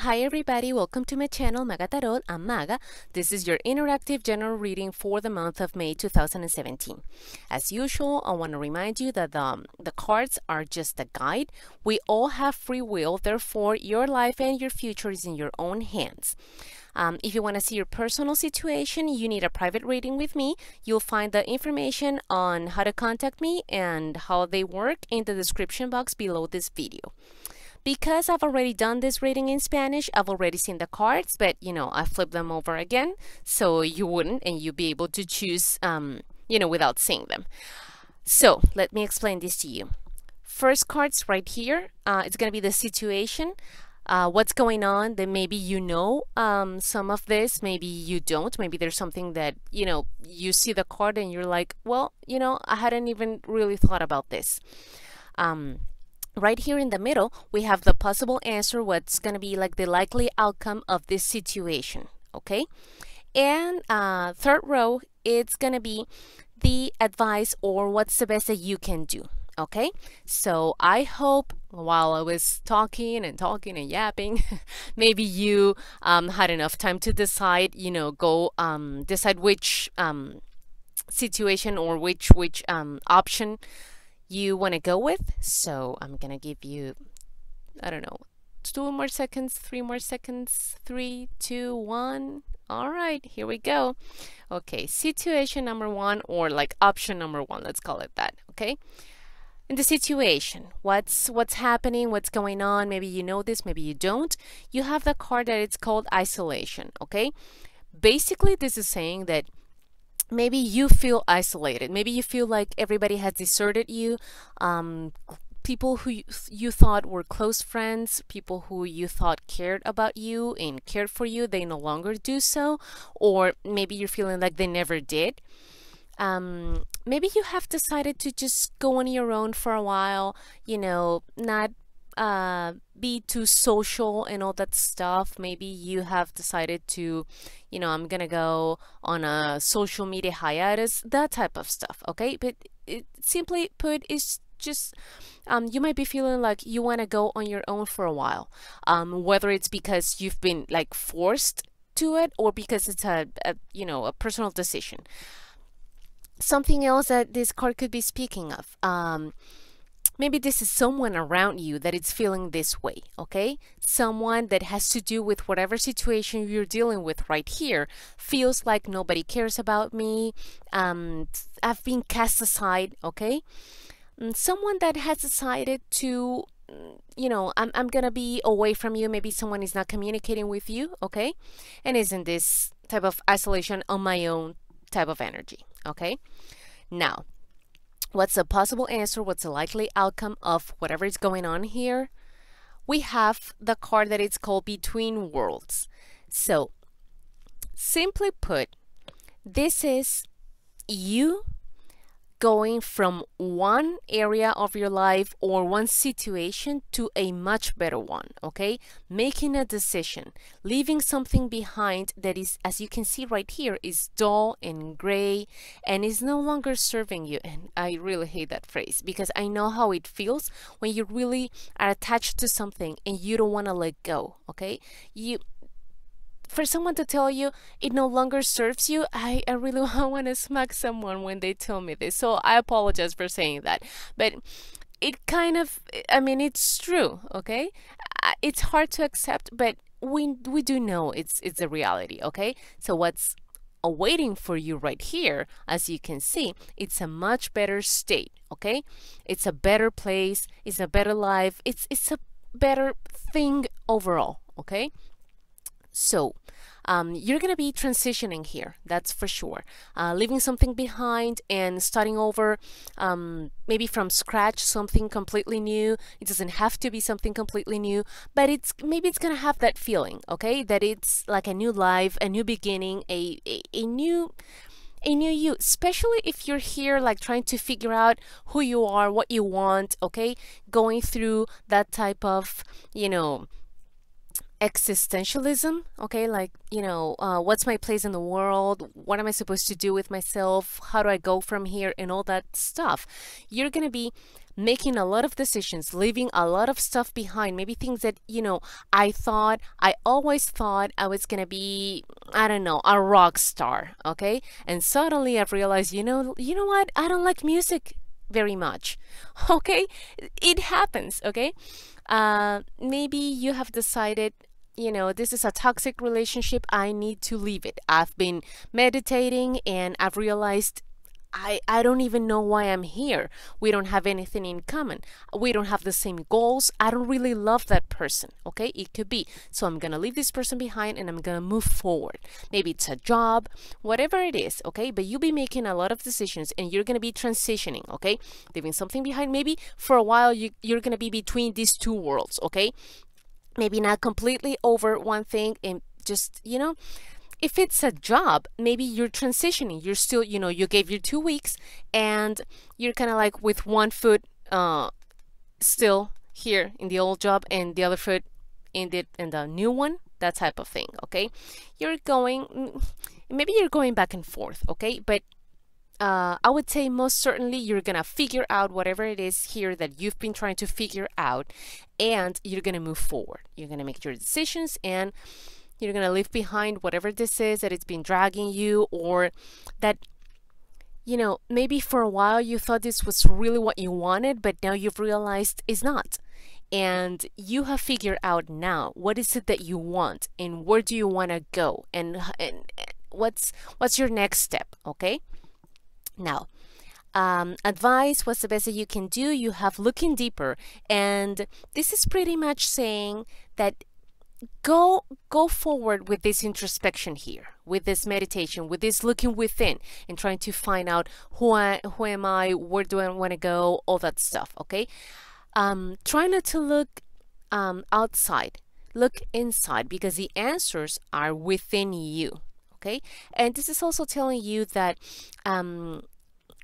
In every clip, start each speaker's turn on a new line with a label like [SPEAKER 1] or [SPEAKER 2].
[SPEAKER 1] Hi everybody, welcome to my channel Maga Tarot. I'm Maga. This is your interactive general reading for the month of May 2017. As usual, I want to remind you that the cards are just a guide. We all have free will, therefore your life and your future is in your own hands. If you want to see your personal situation, you need a private reading with me. You'll find the information on how to contact me and how they work in the description box below this video. Because I've already done this reading in Spanish, I've already seen the cards, but I flipped them over again so you wouldn't and you'd be able to choose, without seeing them. So let me explain this to you. First card's right here. It's going to be the situation. What's going on, that maybe some of this, maybe you don't, maybe there's something that you see the card and you're like, well, I hadn't even really thought about this. Right here in the middle, we have the possible answer, what's going to be like the likely outcome of this situation, okay? And third row, it's going to be the advice or what's the best that you can do, okay? So I hope while I was talking and yapping, maybe you had enough time to decide, decide which situation or which option you want to go with. So I'm gonna give you, I don't know, 2 more seconds, 3 more seconds, 3, 2, 1. All right, here we go. Okay, situation number 1, or like option number 1, let's call it that. Okay, in the situation, what's happening, what's going on, maybe you know this, maybe you don't. You have the card that it's called isolation. Okay, basically this is saying that maybe you feel isolated. Maybe you feel like everybody has deserted you. People who you thought were close friends, people who you thought cared about you and cared for you, they no longer do so. Or maybe you're feeling like they never did. Maybe you have decided to just go on your own for a while, not be too social and all that stuff. Maybe you have decided to, I'm gonna go on a social media hiatus, that type of stuff. Okay, but simply put, is just you might be feeling like you want to go on your own for a while, whether it's because you've been like forced to it or because it's a personal decision. Something else that this card could be speaking of, maybe this is someone around you that is feeling this way, okay? Someone that has to do with whatever situation you're dealing with right here. Feels like nobody cares about me. I've been cast aside, okay? Someone that has decided to, I'm gonna be away from you. Maybe someone is not communicating with you, okay? And is in this type of isolation on my own type of energy, okay? Now, what's the possible answer? What's the likely outcome of whatever is going on here? We have the card that it's called Between Worlds. So, simply put, this is you going from one area of your life or one situation to a much better one, okay? Making a decision, leaving something behind that is, as you can see right here, is dull and gray and is no longer serving you. And I really hate that phrase because I know how it feels when you really are attached to something and you don't want to let go, okay? For someone to tell you it no longer serves you, I really want to smack someone when they tell me this. So I apologize for saying that. But it kind of, it's true, okay? It's hard to accept, but we do know it's a reality, okay? So what's awaiting for you right here, as you can see, it's a much better state, okay? It's a better place, it's a better life, it's a better thing overall, okay? So, you're going to be transitioning here, that's for sure. Leaving something behind and starting over, maybe from scratch, something completely new. It doesn't have to be something completely new, but maybe it's going to have that feeling, okay? That it's like a new life, a new beginning, a new you, especially if you're here like trying to figure out who you are, what you want, okay? Going through that type of, existentialism, okay, like, what's my place in the world, what am I supposed to do with myself, how do I go from here, and all that stuff. You're gonna be making a lot of decisions, leaving a lot of stuff behind, maybe things that, I always thought I was gonna be, I don't know, a rock star, okay, and suddenly I've realized, what, I don't like music very much. Okay, it happens. Okay, maybe you have decided, this is a toxic relationship, I need to leave it. I've been meditating and I've realized I don't even know why I'm here. We don't have anything in common. We don't have the same goals. I don't really love that person. Okay, it could be. So I'm gonna leave this person behind and I'm gonna move forward. Maybe it's a job, whatever it is. Okay, but you'll be making a lot of decisions and you're gonna be transitioning. Okay, leaving something behind. Maybe for a while you're gonna be between these two worlds. Okay, maybe not completely over one thing and just, if it's a job, maybe you're transitioning. You're still, you gave your 2 weeks and you're kind of like with one foot still here in the old job and the other foot in the new one, that type of thing, okay? Maybe you're going back and forth, okay? But I would say most certainly you're gonna figure out whatever it is here that you've been trying to figure out and you're gonna move forward. You're gonna make your decisions and you're going to leave behind whatever this is that it's been dragging you, or that, maybe for a while you thought this was really what you wanted, but now you've realized it's not. And you have figured out now what is it that you want and where do you want to go and what's your next step, okay? Now, advice, what's the best that you can do? You have looking deeper. And this is pretty much saying that go forward with this introspection here, with this meditation, with this looking within and trying to find out who am I, where do I want to go, all that stuff, okay? Try not to look outside, look inside, because the answers are within you, okay? And this is also telling you that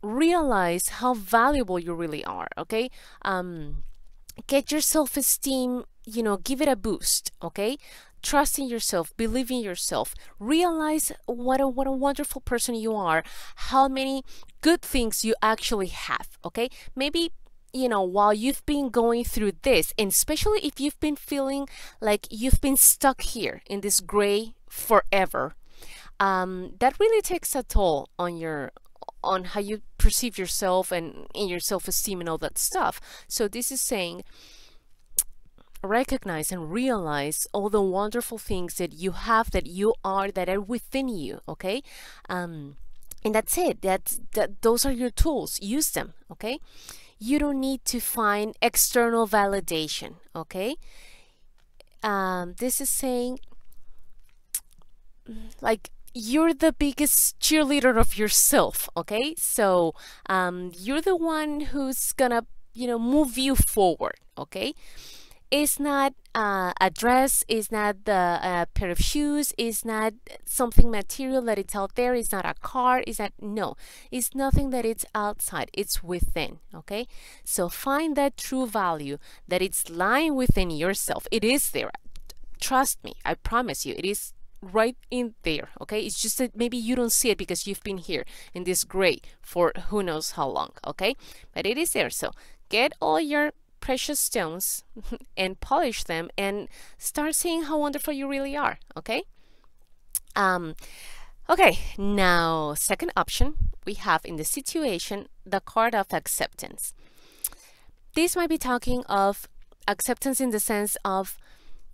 [SPEAKER 1] realize how valuable you really are, okay? Get your self-esteem, give it a boost, okay? Trust in yourself, believe in yourself, realize what a wonderful person you are, how many good things you actually have, okay? Maybe, while you've been going through this, and especially if you've been feeling like you've been stuck here in this gray forever, that really takes a toll on how you perceive yourself and in your self-esteem and all that stuff. So this is saying, recognize and realize all the wonderful things that you have, that you are, that are within you, okay? And that's it. Those are your tools. Use them, okay? You don't need to find external validation, okay? This is saying, like, you're the biggest cheerleader of yourself, okay? So you're the one who's gonna, move you forward, okay? It's not a dress, it's not a pair of shoes, it's not something material that it's out there, it's not a car, it's nothing that it's outside, it's within, okay? So find that true value, that it's lying within yourself. It is there. Trust me, I promise you, it is right in there, okay? It's just that maybe you don't see it because you've been here in this gray for who knows how long, okay? But it is there. So get all your precious stones and polish them and start seeing how wonderful you really are, okay? Okay, now second option we have in the situation, the card of acceptance. This might be talking of acceptance in the sense of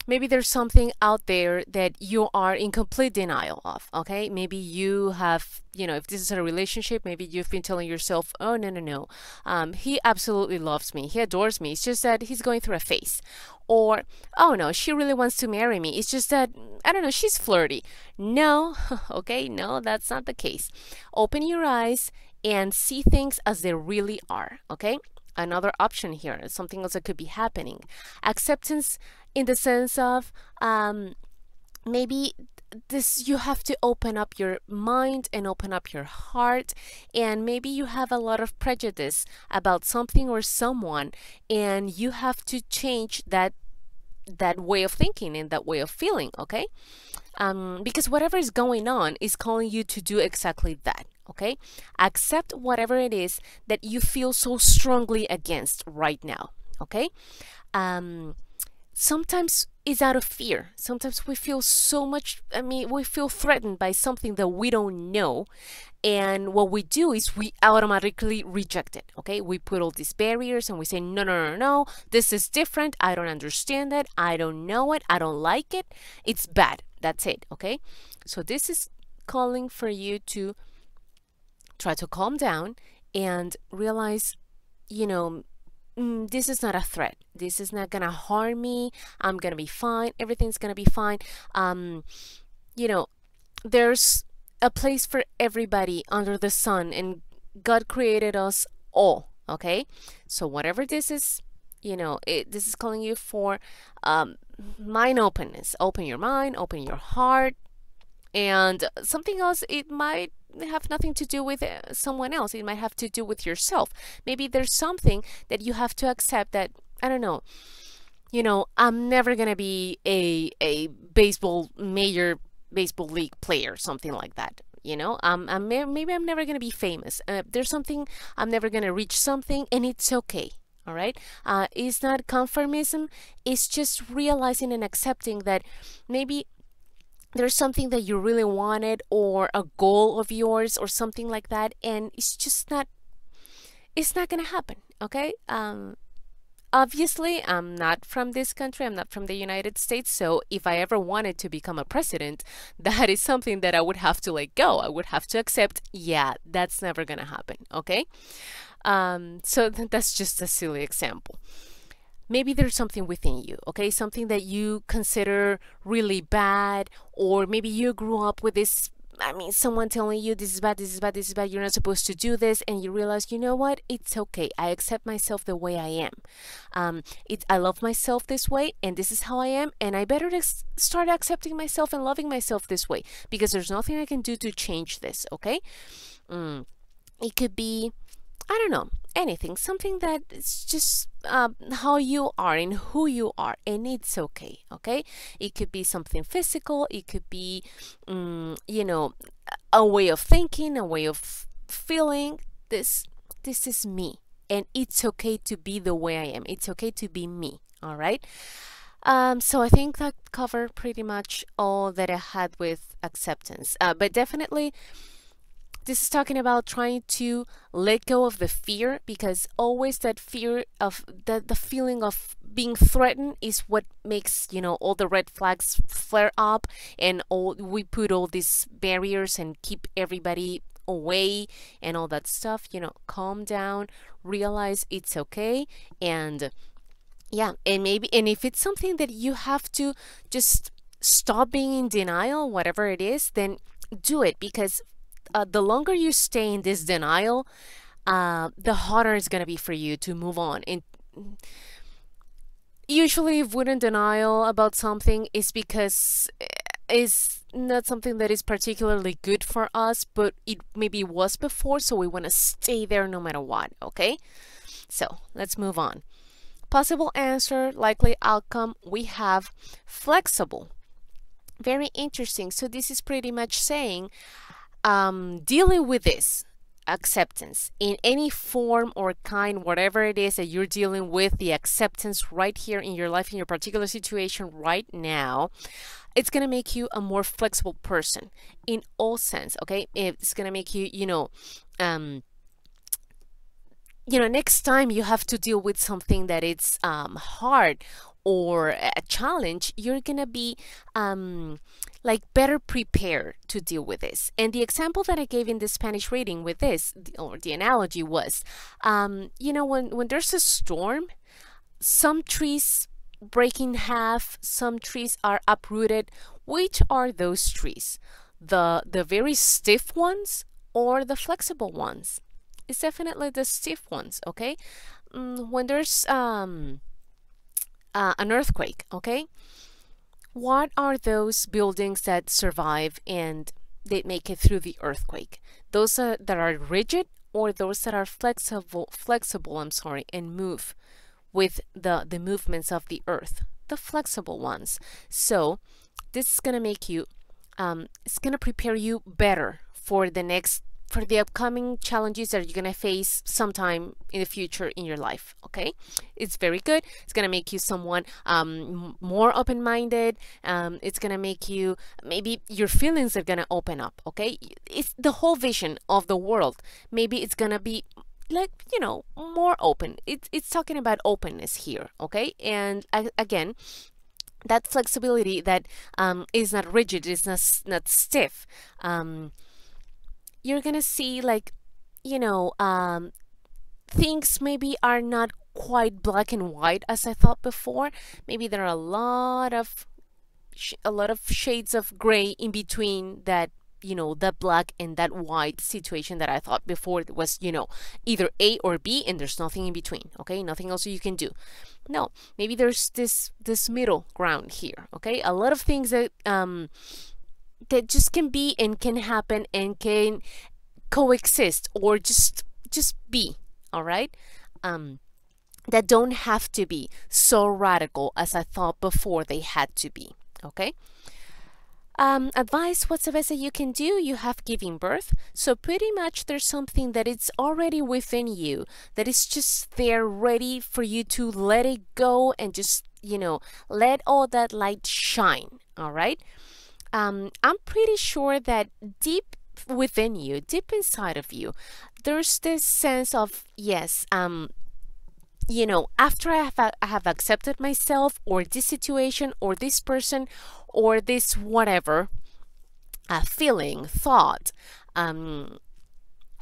[SPEAKER 1] maybe there's something out there that you are in complete denial of, okay? Maybe you have, if this is a relationship, maybe you've been telling yourself, oh, no, he absolutely loves me. He adores me. It's just that he's going through a phase. Or, oh, no, she really wants to marry me. It's just that, I don't know, she's flirty. No, okay, no, that's not the case. Open your eyes and see things as they really are, okay? Another option here, something else that could be happening. Acceptance in the sense of maybe this, you have to open up your mind and open up your heart, and maybe you have a lot of prejudice about something or someone, and you have to change that that way of thinking and that way of feeling, okay? Because whatever is going on is calling you to do exactly that, okay? Accept whatever it is that you feel so strongly against right now, okay? Sometimes it's out of fear. Sometimes we feel so much, we feel threatened by something that we don't know. And what we do is we automatically reject it, okay? We put all these barriers and we say, no, no, no, no, this is different. I don't understand it. I don't know it. I don't like it. It's bad. That's it, okay? So this is calling for you to try to calm down and realize, this is not a threat. This is not gonna harm me. I'm gonna be fine. Everything's gonna be fine. There's a place for everybody under the sun, and God created us all, okay? So whatever this is, this is calling you for mind openness. Open your mind, open your heart. And something else, it might have nothing to do with someone else. It might have to do with yourself. Maybe there's something that you have to accept that, I don't know, I'm never going to be a major baseball league player, something like that. Maybe I'm never going to be famous. There's something, I'm never going to reach something, and it's okay. All right. It's not conformism. It's just realizing and accepting that maybe there's something that you really wanted, or a goal of yours, or something like that, and it's not gonna happen, okay? Obviously, I'm not from this country. I'm not from the United States. So if I ever wanted to become a president, that is something that I would have to let go. I would have to accept, yeah, that's never gonna happen, okay? So that's just a silly example. Maybe there's something within you, okay? Something that you consider really bad, or maybe you grew up with this, someone telling you this is bad, this is bad, this is bad, you're not supposed to do this, and you realize, you know what? It's okay. I accept myself the way I am. I love myself this way, and this is how I am, and I better start accepting myself and loving myself this way, because there's nothing I can do to change this, okay? It could be, I don't know, anything, something that is just how you are and who you are, and it's okay, okay? It could be something physical, it could be, a way of thinking, a way of feeling. This is me, and it's okay to be the way I am. It's okay to be me, all right? So I think that covered pretty much all that I had with acceptance, but definitely, this is talking about trying to let go of the fear, because always that fear of the feeling of being threatened is what makes, all the red flags flare up, and we put all these barriers and keep everybody away and all that stuff. Calm down, realize it's okay, and yeah, and if it's something that you have to just stop being in denial, whatever it is, then do it, because the longer you stay in this denial, the harder it's going to be for you to move on. And usually, if we're in denial about something, it's because it's not something that is particularly good for us, but it maybe was before, so we want to stay there no matter what, okay? So, let's move on. Possible answer, likely outcome, we have flexible. Very interesting. So, this is pretty much saying, dealing with this acceptance in any form or kind, whatever it is that you're dealing with, the acceptance right here in your life, in your particular situation right now, it's going to make you a more flexible person in all sense, okay? It's going to make you, next time you have to deal with something that it's hard or a challenge, you're going to be better prepared to deal with this. And the example that I gave in the Spanish reading with this, or the analogy was, when there's a storm, some trees break in half, some trees are uprooted. Which are those trees? The very stiff ones or the flexible ones? It's definitely the stiff ones, okay? When there's an earthquake, okay? What are those buildings that survive and they make it through the earthquake? Those that are rigid, or those that are flexible, and move with the movements of the earth? the flexible ones. So this is gonna make you, it's gonna prepare you better for the upcoming challenges that you're gonna face sometime in the future in your life. Okay, it's very good. It's gonna make you someone more open-minded. It's gonna make you, maybe your feelings are gonna open up. Okay, it's the whole vision of the world. Maybe it's gonna be like, more open. It's talking about openness here. Okay, and again, that flexibility that is not rigid, is not stiff. You're gonna see, like, things maybe are not quite black and white as I thought before. Maybe there are a lot of shades of gray in between that, that black and that white situation that I thought before it was, either A or B, and there's nothing in between. Okay, nothing else you can do. No, maybe there's this middle ground here. Okay, a lot of things that that just can be and can happen and can coexist, or just be. All right, that don't have to be so radical as I thought before they had to be. Okay. Advice, what's the best that you can do? You have given birth, so pretty much there's something that it's already within you, that is just there ready for you to let it go and just, let all that light shine. All right. I'm pretty sure that deep within you, deep inside of you, there's this sense of, yes, after I have accepted myself, or this situation, or this person, or this whatever, feeling, thought,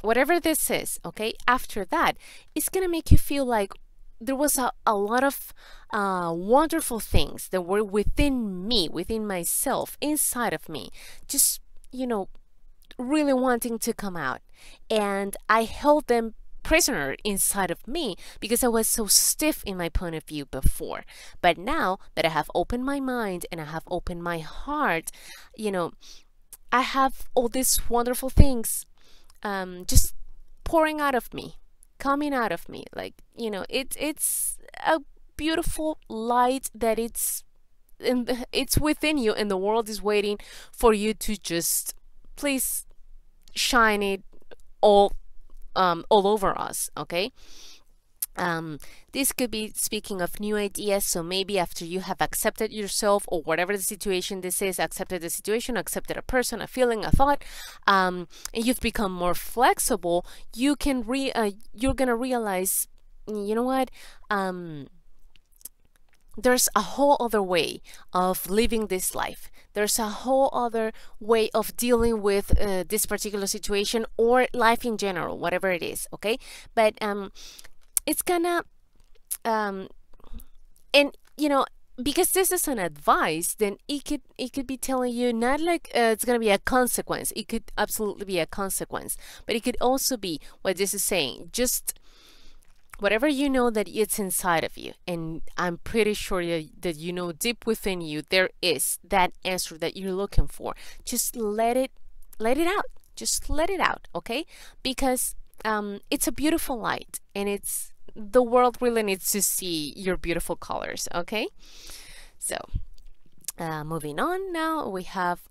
[SPEAKER 1] whatever this is, okay, after that, it's gonna make you feel like there was a lot of wonderful things that were within me, within myself, inside of me, just, really wanting to come out. And I held them prisoner inside of me because I was so stiff in my point of view before. But now that I have opened my mind and I have opened my heart, I have all these wonderful things just pouring out of me, coming out of me. Like, it's a beautiful light that it's within you, and the world is waiting for you to just please shine it all over us. Okay. This could be speaking of new ideas. So maybe after you have accepted yourself, or whatever the situation this is, accepted the situation, accepted a person, a feeling, a thought, and you've become more flexible, you can you're gonna realize, you know what, there's a whole other way of living this life. There's a whole other way of dealing with this particular situation, or life in general, whatever it is. Okay, but it's gonna and because this is an advice, then it could be telling you not like it's gonna be a consequence. It could absolutely be a consequence, but it could also be what this is saying, just whatever that it's inside of you. And I'm pretty sure that deep within you there is that answer that you're looking for. Just let it out. Just let it out. Okay, because it's a beautiful light, and the world really needs to see your beautiful colors. Okay, so moving on, now we have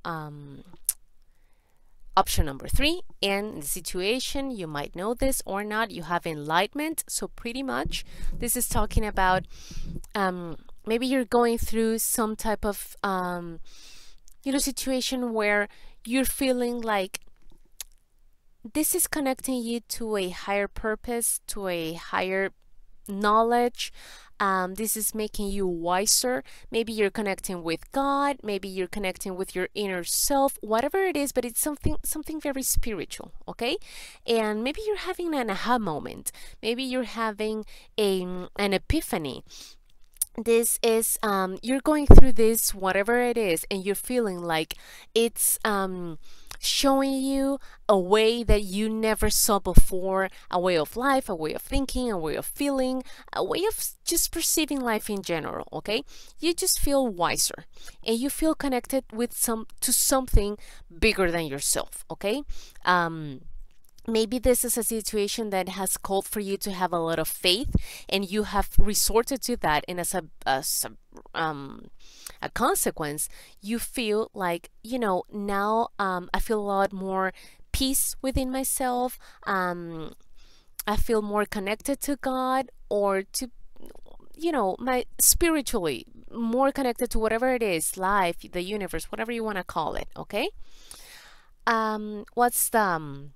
[SPEAKER 1] option number 3. In the situation, you might know this or not, you have enlightenment. So pretty much this is talking about maybe you're going through some type of situation where you're feeling like this is connecting you to a higher purpose, to a higher knowledge. This is making you wiser. Maybe you're connecting with God, maybe you're connecting with your inner self, whatever it is, but it's something very spiritual. Okay, and maybe you're having an aha moment, maybe you're having an epiphany. This is you're going through this, whatever it is, and you're feeling like it's showing you a way that you never saw before, a way of life, a way of thinking, a way of feeling, a way of just perceiving life in general. Okay, you just feel wiser, and you feel connected with something bigger than yourself. Okay, maybe this is a situation that has called for you to have a lot of faith, and you have resorted to that, and a consequence, you feel like, now I feel a lot more peace within myself. I feel more connected to God, or to, my spiritually more connected to whatever it is, life, the universe, whatever you want to call it. Okay. What's the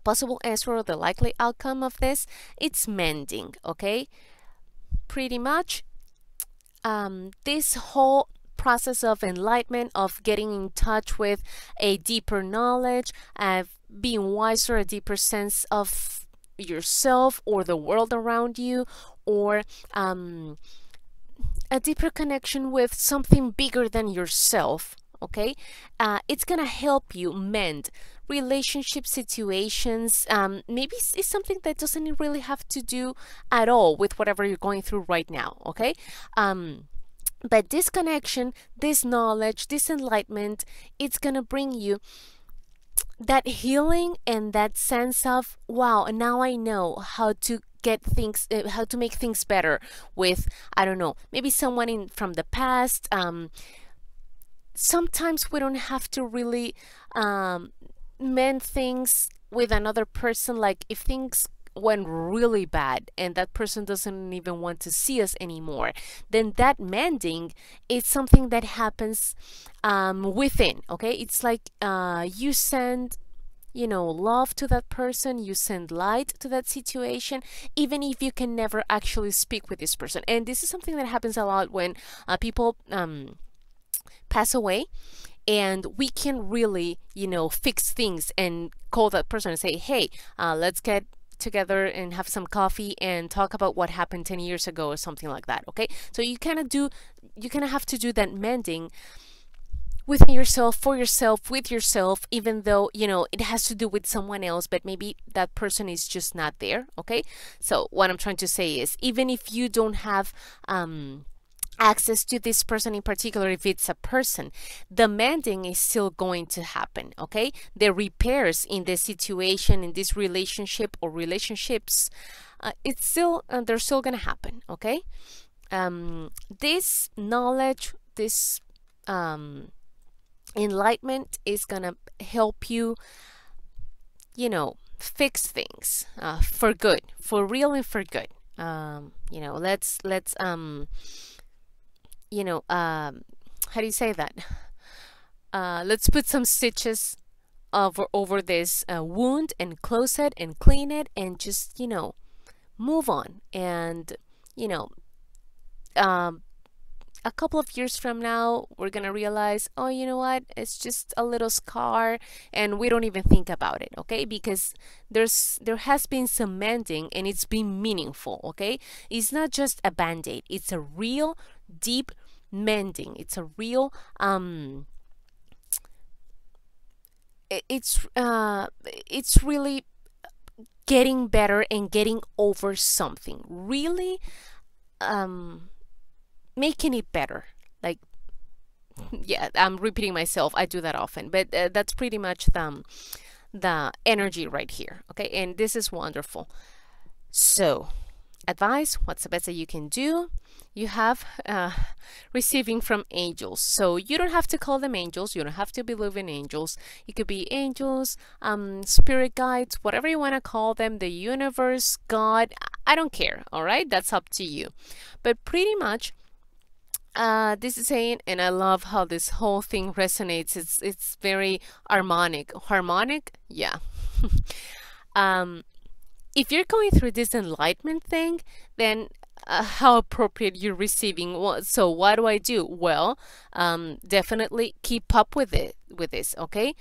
[SPEAKER 1] possible answer or the likely outcome of this? It's mending. Okay. Pretty much, this whole process of enlightenment, of getting in touch with a deeper knowledge, being wiser, a deeper sense of yourself or the world around you, or a deeper connection with something bigger than yourself. Okay, it's gonna help you mend relationship situations. Maybe it's something that doesn't really have to do at all with whatever you're going through right now. Okay. But this connection, this knowledge, this enlightenment, it's gonna bring you that healing and that sense of, wow, now I know how to get things, how to make things better with, I don't know, maybe someone from the past. Sometimes we don't have to really mend things with another person. Like if things went really bad and that person doesn't even want to see us anymore, then that mending is something that happens within. Okay, it's like you send love to that person, you send light to that situation, even if you can never actually speak with this person. And this is something that happens a lot when people pass away, and we can really fix things and call that person and say, hey, let's get together and have some coffee and talk about what happened 10 years ago or something like that. Okay, so you kind of have to do that mending within yourself, for yourself, with yourself, even though it has to do with someone else, but maybe that person is just not there. Okay, so what I'm trying to say is, even if you don't have access to this person in particular, if it's a person, the mending is still going to happen. Okay, the repairs in this situation, in this relationship or relationships, they're still gonna happen. Okay, this knowledge, this enlightenment is gonna help you fix things for good, for real and for good. Let's how do you say that? Let's put some stitches over this wound and close it and clean it and just move on. And a couple of years from now, we're gonna realize, oh, you know what, it's just a little scar, and we don't even think about it. Okay, because there has been some mending, and it's been meaningful. Okay, it's not just a band-aid, it's a real deep mending. It's a real it's really getting better and getting over something, really making it better. Like, yeah, I'm repeating myself, I do that often, but that's pretty much the energy right here. Okay, and this is wonderful. So, advice, what's the best that you can do? You have receiving from angels. So you don't have to call them angels, you don't have to believe in angels. It could be angels, spirit guides, whatever you want to call them, the universe, God, I don't care. All right, that's up to you. But pretty much this is saying, and I love how this whole thing resonates, it's very harmonic. Yeah. If you're going through this enlightenment thing, then how appropriate you're receiving. So what do I do? Well, definitely keep up with this. Okay,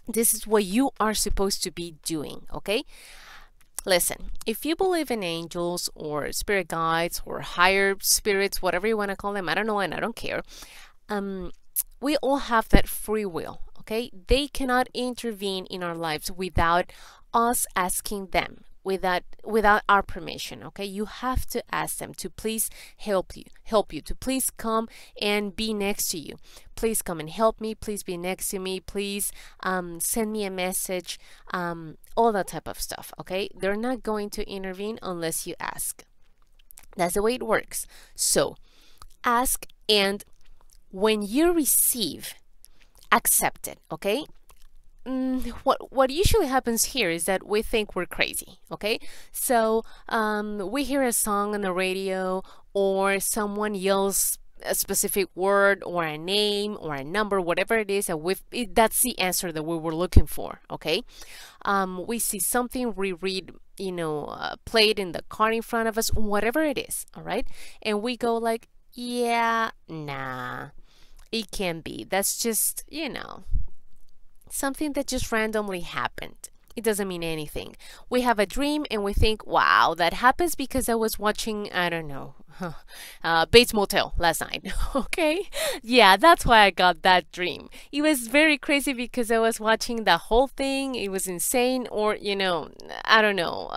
[SPEAKER 1] this is what you are supposed to be doing. Okay, listen, if you believe in angels or spirit guides or higher spirits, whatever you want to call them, I don't know and I don't care, we all have that free will. Okay, they cannot intervene in our lives without us asking them, without our permission. Okay, you have to ask them to please help you, to please come and be next to you. Please come and help me. Please be next to me. Please send me a message. All that type of stuff. Okay, they're not going to intervene unless you ask. That's the way it works. So ask, and when you receive, accept it. Okay. What usually happens here is that we think we're crazy. Okay, so we hear a song on the radio, or someone yells a specific word or a name or a number, whatever it is, and that's the answer that we were looking for. Okay, we see something, we read, played in the car in front of us, whatever it is. All right, and we go like, yeah, nah, it can't be. That's just, something that just randomly happened. It doesn't mean anything. We have a dream and we think, wow, that happens because I was watching, I don't know, Bates Motel last night. Okay, yeah, that's why I got that dream. It was very crazy because I was watching the whole thing. It was insane. Or I don't know,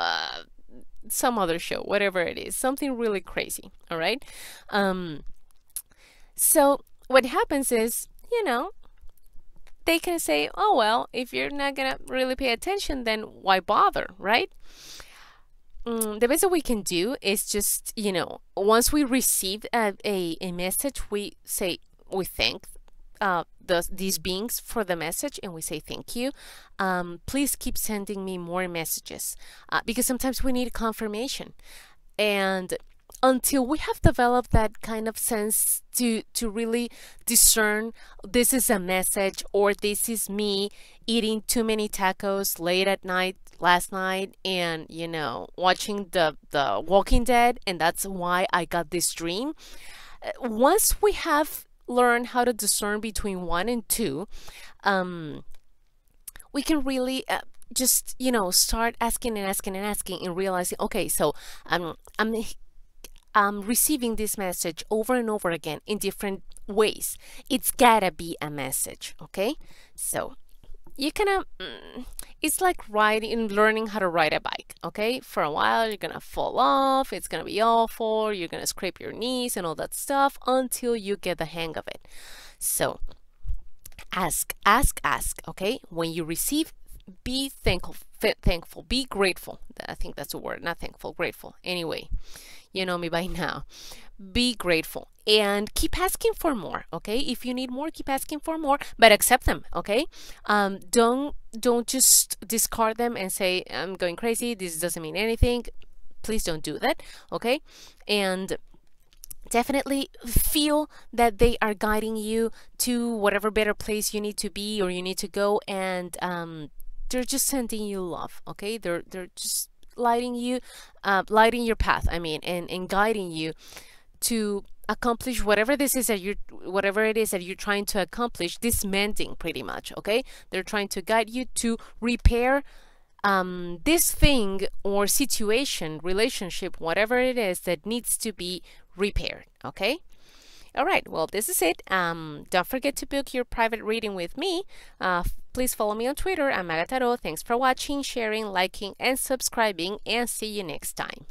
[SPEAKER 1] some other show, whatever it is, something really crazy. All right, so what happens is, they can say, oh, well, if you're not going to really pay attention, then why bother, right? The best that we can do is just, once we receive a message, we thank these beings for the message, and we say thank you. Please keep sending me more messages, because sometimes we need confirmation. And until we have developed that kind of sense to really discern, this is a message, or this is me eating too many tacos late at night last night, and watching the Walking Dead, and that's why I got this dream. Once we have learned how to discern between 1 and 2, we can really just start asking and asking and asking, and realizing, okay, so I'm receiving this message over and over again in different ways. It's gotta be a message. Okay, so you can it's like learning how to ride a bike. Okay, for a while you're gonna fall off, it's gonna be awful, you're gonna scrape your knees and all that stuff until you get the hang of it. So ask. Okay, when you receive, be thankful, be grateful. I think that's a word, not thankful, grateful. Anyway, you know me by now. Be grateful and keep asking for more. Okay, if you need more, keep asking for more, but accept them. Okay, don't just discard them and say, I'm going crazy, this doesn't mean anything. Please don't do that. Okay, and definitely feel that they are guiding you to whatever better place you need to be or you need to go, and they're just sending you love. Okay, they're just lighting your path, and guiding you to accomplish whatever it is that you're trying to accomplish, this mending pretty much. Okay, they're trying to guide you to repair this thing or situation, relationship, whatever it is that needs to be repaired. Okay, all right, well, this is it. Don't forget to book your private reading with me. Please follow me on Twitter. I'm Maga Tarot. Thanks for watching, sharing, liking, and subscribing, and see you next time.